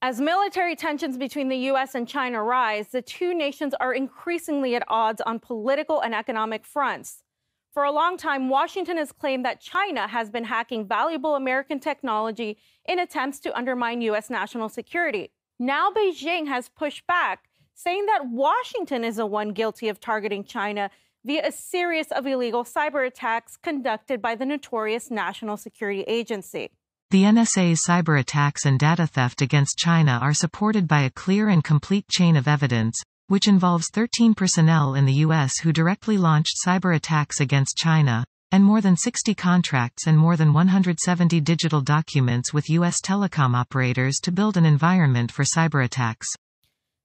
As military tensions between the U.S. and China rise, the two nations are increasingly at odds on political and economic fronts. For a long time, Washington has claimed that China has been hacking valuable American technology in attempts to undermine U.S. national security. Now Beijing has pushed back, saying that Washington is the one guilty of targeting China via a series of illegal cyber attacks conducted by the notorious National Security Agency. The NSA's cyber attacks and data theft against China are supported by a clear and complete chain of evidence, which involves 13 personnel in the U.S. who directly launched cyber attacks against China, and more than 60 contracts and more than 170 digital documents with U.S. telecom operators to build an environment for cyber attacks.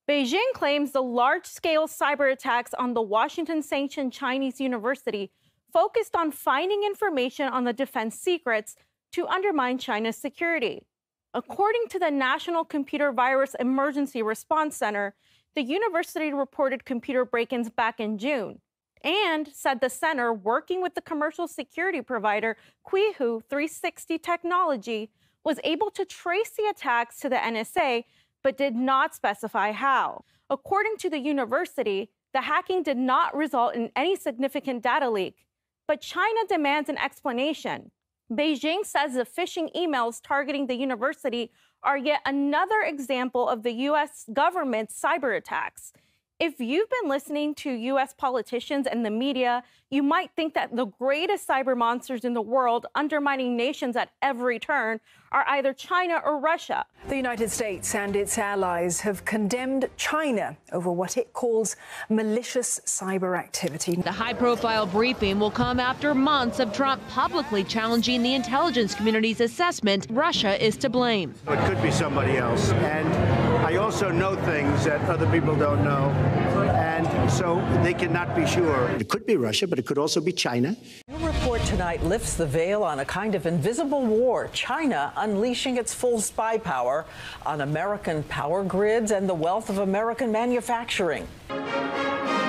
Beijing claims the large-scale cyber attacks on the Washington-sanctioned Chinese university focused on finding information on the defense secrets to undermine China's security. According to the National Computer Virus Emergency Response Center, the university reported computer break-ins back in June and said the center, working with the commercial security provider Qihu 360 Technology, was able to trace the attacks to the NSA, but did not specify how. According to the university, the hacking did not result in any significant data leak, but China demands an explanation. Beijing says the phishing emails targeting the university are yet another example of the U.S. government's cyber attacks. If you've been listening to U.S. politicians and the media, you might think that the greatest cyber monsters in the world, undermining nations at every turn, are either China or Russia. The United States and its allies have condemned China over what it calls malicious cyber activity. The high-profile briefing will come after months of Trump publicly challenging the intelligence community's assessment Russia is to blame. It could be somebody else, and I also know things that other people don't know, and so they cannot be sure. It could be Russia, but it could also be China. Your report tonight lifts the veil on a kind of invisible war, China unleashing its full spy power on American power grids and the wealth of American manufacturing.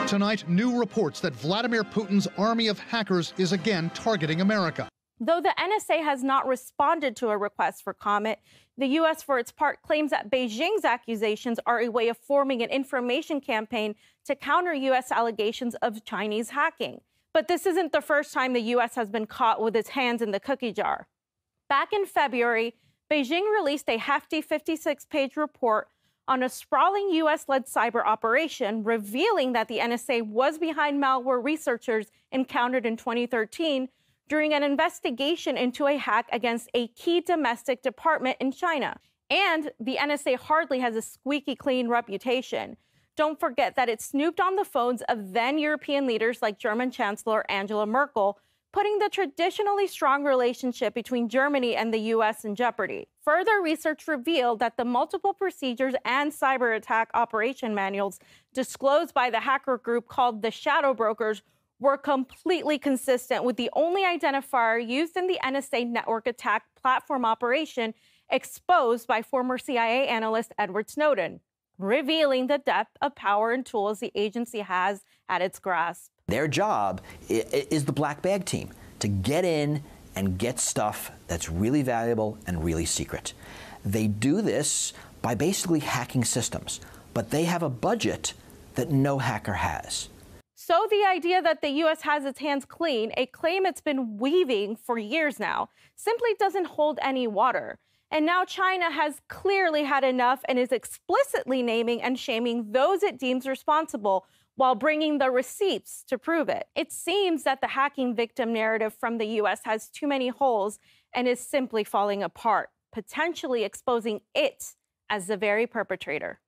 Tonight, new reports that Vladimir Putin's army of hackers is again targeting America. Though the NSA has not responded to a request for comment, the U.S., for its part, claims that Beijing's accusations are a way of forming an information campaign to counter U.S. allegations of Chinese hacking. But this isn't the first time the U.S. has been caught with its hands in the cookie jar. Back in February, Beijing released a hefty 56-page report on a sprawling U.S.-led cyber operation, revealing that the NSA was behind malware researchers encountered in 2013 during an investigation into a hack against a key domestic department in China. And the NSA hardly has a squeaky clean reputation. Don't forget that it snooped on the phones of then-European leaders like German Chancellor Angela Merkel, putting the traditionally strong relationship between Germany and the U.S. in jeopardy. Further research revealed that the multiple procedures and cyber attack operation manuals disclosed by the hacker group called the Shadow Brokers were completely consistent with the only identifier used in the NSA network attack platform operation exposed by former CIA analyst Edward Snowden, revealing the depth of power and tools the agency has at its grasp. Their job is the black bag team, to get in and get stuff that's really valuable and really secret. They do this by basically hacking systems, but they have a budget that no hacker has. So the idea that the U.S. has its hands clean, a claim it's been weaving for years now, simply doesn't hold any water. And now China has clearly had enough and is explicitly naming and shaming those it deems responsible while bringing the receipts to prove it. It seems that the hacking victim narrative from the U.S. has too many holes and is simply falling apart, potentially exposing it as the very perpetrator.